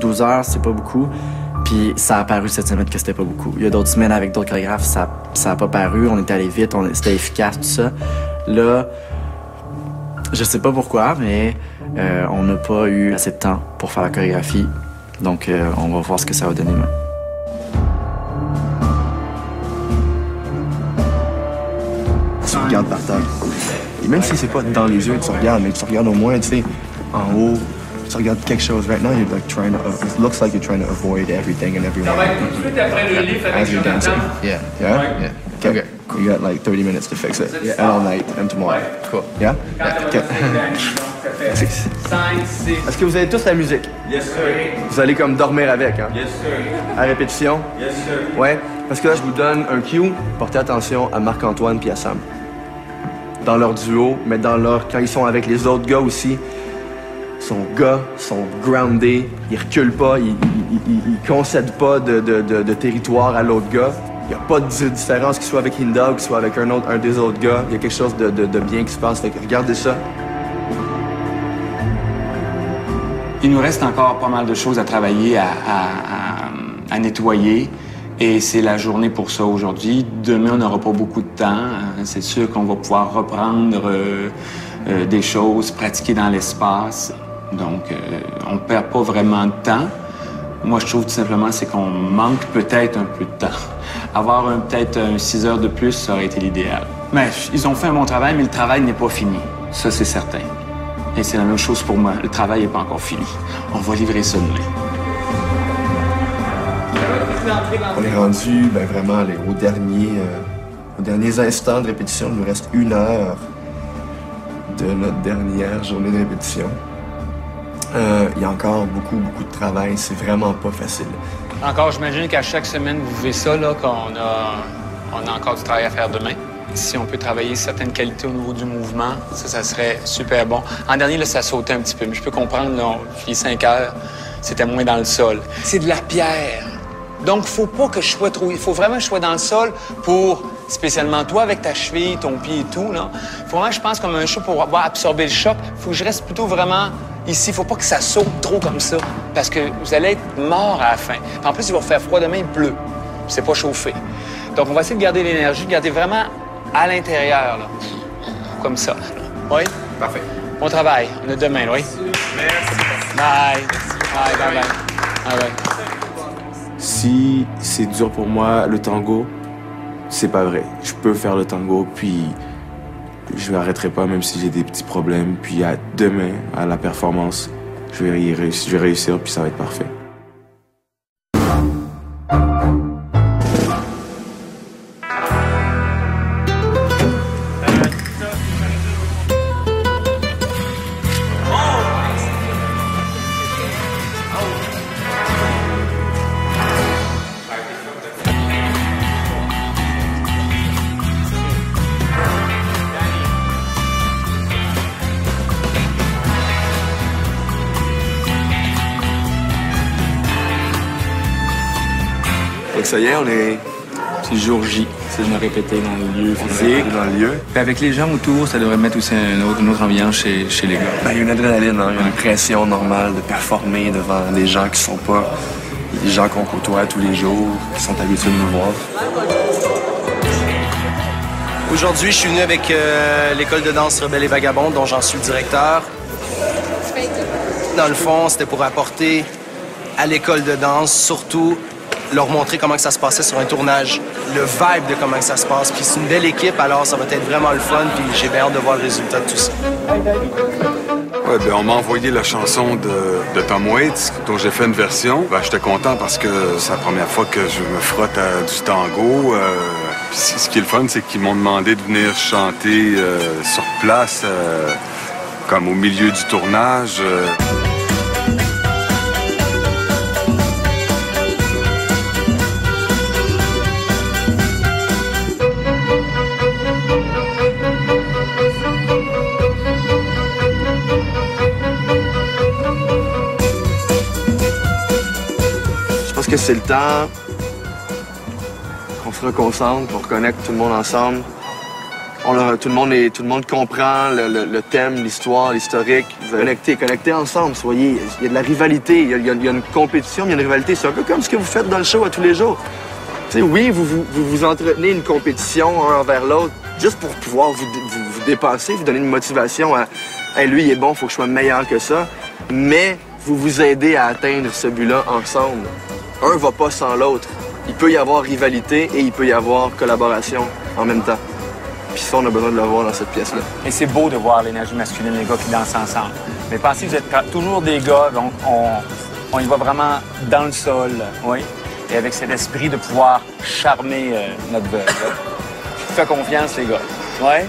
12 heures, c'est pas beaucoup. Puis ça a paru cette semaine que c'était pas beaucoup. Il y a d'autres semaines avec d'autres chorégraphes, ça a pas paru. On était allé vite, c'était efficace, tout ça. Là, je sais pas pourquoi, mais on n'a pas eu assez de temps pour faire la chorégraphie. Donc, on va voir ce que ça va donner. Tu regardes par terre. Et même si c'est pas dans les yeux que tu regardes, mais tu regardes au moins, tu sais, en haut, tu regardes quelque chose. Right now, you're like trying to, it looks like you're trying to avoid everything and everyone. Ça va être tout de suite après le livre avec As you're dancing. Yeah. Yeah? Yeah. Okay. You got like 30 minutes to fix it. Yeah. And all night and tomorrow. Cool. Yeah? Okay. Est-ce que vous avez tous la musique? Yes, sir. Vous allez comme dormir avec, hein? Yes, sir. À répétition? Yes, sir. Ouais. Parce que là, je vous donne un cue. Portez attention à Marc-Antoine puis à Sam. Dans leur duo, mais quand ils sont avec les autres gars aussi, sont groundés, ils reculent pas, ils concèdent pas de territoire à l'autre gars. Il n'y a pas de différence qu'il soit avec Hinda ou qu'il soit avec un des autres gars. Il y a quelque chose de bien qui se passe. Fait que regardez ça. Il nous reste encore pas mal de choses à travailler, à nettoyer. Et c'est la journée pour ça aujourd'hui. Demain, on n'aura pas beaucoup de temps. C'est sûr qu'on va pouvoir reprendre des choses, pratiquer dans l'espace. Donc, on ne perd pas vraiment de temps. Moi, je trouve tout simplement c'est qu'on manque peut-être un peu de temps. Avoir peut-être 6 heures de plus, ça aurait été l'idéal. Mais ils ont fait un bon travail, mais le travail n'est pas fini. Ça, c'est certain. Et c'est la même chose pour moi. Le travail n'est pas encore fini. On va livrer ça demain. On est rendu vraiment aux derniers instants de répétition. Il nous reste 1 heure de notre dernière journée de répétition. Il y a encore beaucoup de travail. C'est vraiment pas facile. Encore, j'imagine qu'à chaque semaine, vous vivez ça, là, qu'on a encore du travail à faire demain. Si on peut travailler certaines qualités au niveau du mouvement, ça serait super bon. En dernier, là, ça sautait un petit peu, mais je peux comprendre, là, les 5 heures, c'était moins dans le sol. C'est de la pierre. Donc, faut pas que je sois trop... Il faut vraiment que je sois dans le sol pour, spécialement toi, avec ta cheville, ton pied et tout, là. Faut vraiment, je pense, comme un chat pour avoir absorbé le choc. Faut que je reste plutôt vraiment ici. Faut pas que ça saute trop comme ça, parce que vous allez être mort à la fin. En plus, il va faire froid demain, il pleut. C'est pas chauffé. Donc, on va essayer de garder l'énergie, de garder vraiment à l'intérieur, là. Comme ça. Oui? Parfait. Bon travail. On est demain, oui? Merci. Bye. Bye, bye, bye. Bye, bye. Si c'est dur pour moi, le tango, c'est pas vrai. Je peux faire le tango, puis je m'arrêterai pas même si j'ai des petits problèmes. Puis demain, à la performance, je vais réussir, puis ça va être parfait. Donc ça y est, C'est le jour J, c'est de me répéter dans le lieu physique. Dans le lieu. Puis avec les gens autour, ça devrait mettre aussi une autre ambiance chez les gars. Il y a une adrénaline, hein? Il y a une pression normale de performer devant des gens qui sont pas des gens qu'on côtoie tous les jours, qui sont habitués de nous voir. Aujourd'hui, je suis venu avec l'école de danse Rebelle et Vagabonde, dont j'en suis le directeur. Dans le fond, c'était pour apporter à l'école de danse, surtout leur montrer comment que ça se passait sur un tournage, le vibe de comment que ça se passe. Puis c'est une belle équipe, alors ça va être vraiment le fun, puis j'ai bien hâte de voir le résultat de tout ça. Ouais, on m'a envoyé la chanson de Tom Waits, dont j'ai fait une version. J'étais content parce que c'est la première fois que je me frotte à du tango. Ce qui est le fun, c'est qu'ils m'ont demandé de venir chanter sur place, comme au milieu du tournage. Je pense que c'est le temps qu'on se reconcentre, qu'on reconnecte tout le monde ensemble, Tout le monde comprend le thème, l'histoire, l'historique. Connectez ensemble, soyez. Il y a de la rivalité, il y a une compétition, il y a une rivalité. C'est un peu comme ce que vous faites dans le show à tous les jours. T'sais, oui, vous entretenez une compétition un envers l'autre, juste pour pouvoir vous dépasser, vous donner une motivation à hey, lui, il est bon, il faut que je sois meilleur que ça. Mais vous vous aidez à atteindre ce but-là ensemble. Un va pas sans l'autre. Il peut y avoir rivalité et il peut y avoir collaboration en même temps. Puis ça, on a besoin de le voir dans cette pièce-là. Et c'est beau de voir l'énergie masculine, les gars qui dansent ensemble. Mais pensez que vous êtes toujours des gars, donc on y va vraiment dans le sol, oui. Et avec cet esprit de pouvoir charmer notre veuve. Je vous fais confiance, les gars. Ouais?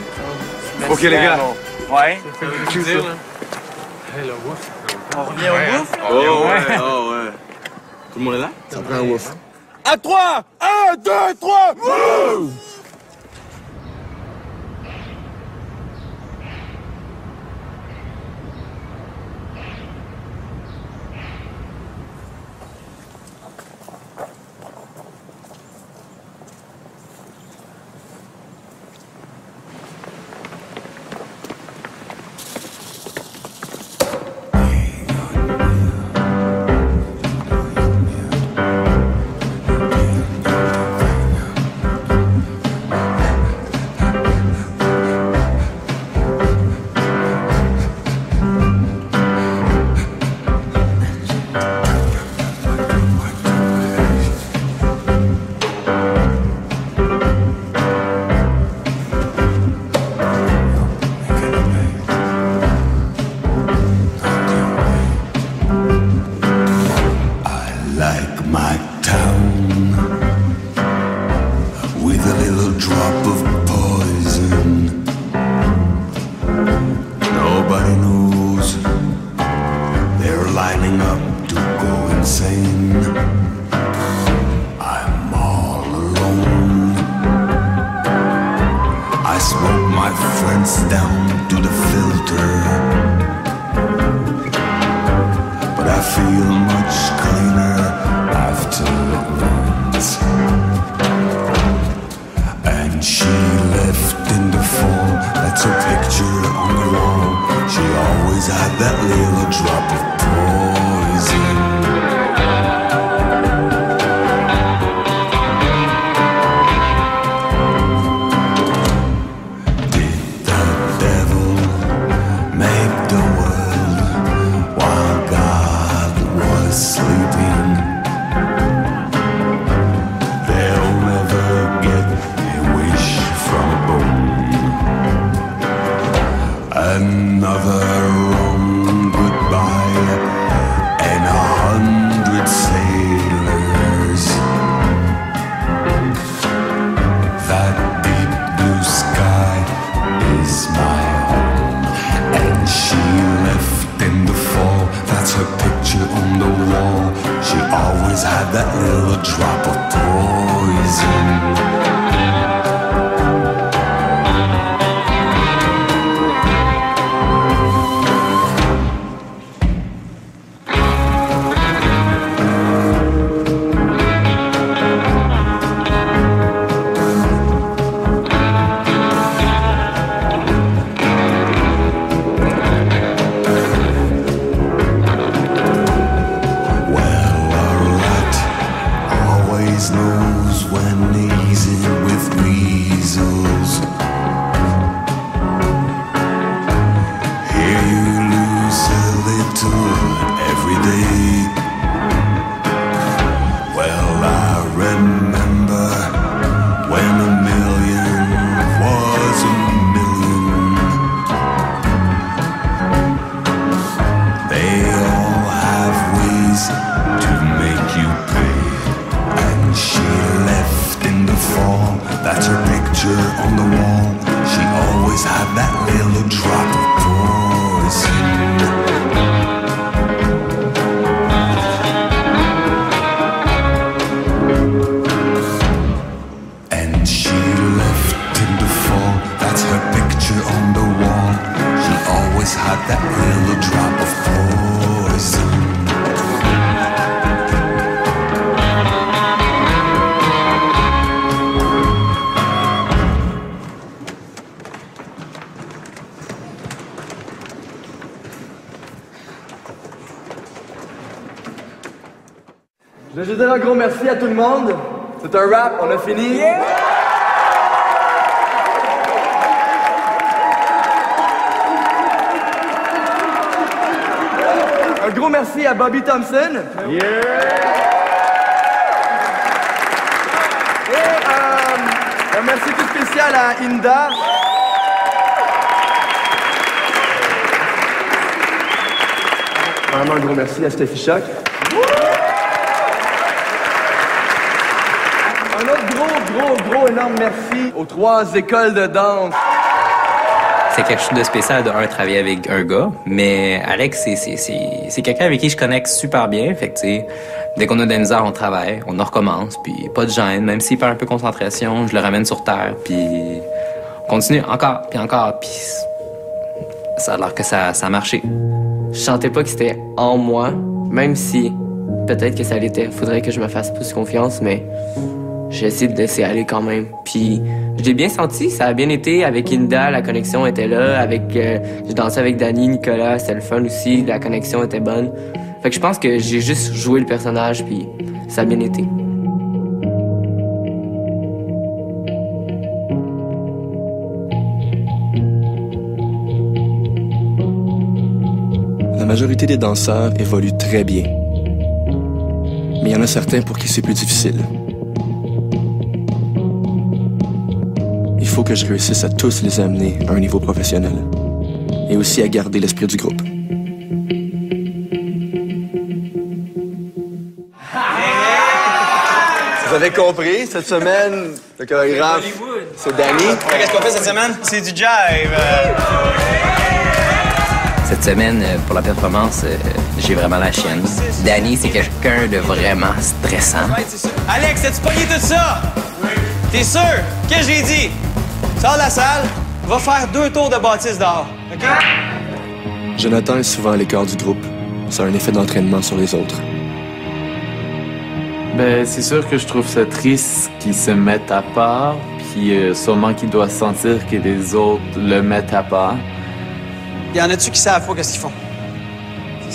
OK, les gars. Ouais? On revient au bouffe? Oh ouais. Tout le monde est là? Ça prend un ouf. À 3! 1, 2, 3! Wouh! Knows when he's in Je veux juste dire un gros merci à tout le monde. C'est un rap, on a fini. Un gros merci à Bobby Thompson. Et un merci tout spécial à Inda. Vraiment un gros merci à Steffi Choc. Un autre gros, énorme merci aux 3 écoles de danse. C'est quelque chose de spécial de travailler avec un gars, mais Alex, c'est quelqu'un avec qui je connecte super bien. Fait que, tu sais, dès qu'on a des misères, on travaille, on en recommence, puis pas de gêne. Même s'il perd un peu de concentration, je le ramène sur terre, puis on continue encore, puis ça a l'air que ça a marché. Je sentais pas que c'était en moi, même si peut-être que ça l'était. Faudrait que je me fasse plus confiance, mais j'ai essayé de laisser aller quand même. Puis je l'ai bien senti, ça a bien été. Avec Inda, la connexion était là. J'ai dansé avec Danny, Nicolas, c'était le fun aussi. La connexion était bonne. Fait que je pense que j'ai juste joué le personnage, puis ça a bien été. La majorité des danseurs évoluent très bien. Mais il y en a certains pour qui c'est plus difficile. Il faut que je réussisse à tous les amener à un niveau professionnel. Et aussi à garder l'esprit du groupe. Vous avez compris, cette semaine, le chorégraphe, c'est Danny. Qu'est-ce qu'on fait cette semaine? C'est du jive. Cette semaine, pour la performance, j'ai vraiment la chienne. Danny, c'est quelqu'un de vraiment stressant. Alex, as-tu pogné tout ça? Oui. T'es sûr? Qu'est-ce que j'ai dit? Sors de la salle, va faire 2 tours de bâtisse dehors, OK? Jonathan est souvent à l'écart du groupe. Ça a un effet d'entraînement sur les autres. Ben, c'est sûr que je trouve ça triste qu'ils se mettent à part, puis sûrement qu'il doit sentir que les autres le mettent à part. Y en a-tu qui savent pas qu'est-ce qu'ils font?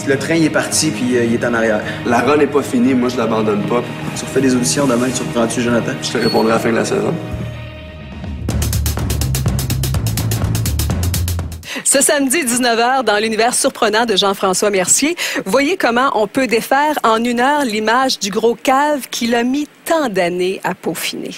Le train, il est parti, puis il est en arrière. La run n'est pas finie, moi je l'abandonne pas. Tu refais des auditions demain, tu reprends-tu, Jonathan? Je te répondrai à la fin de la saison. Ce samedi 19h, dans l'univers surprenant de Jean-François Mercier, voyez comment on peut défaire en 1 heure l'image du gros cave qu'il a mis tant d'années à peaufiner.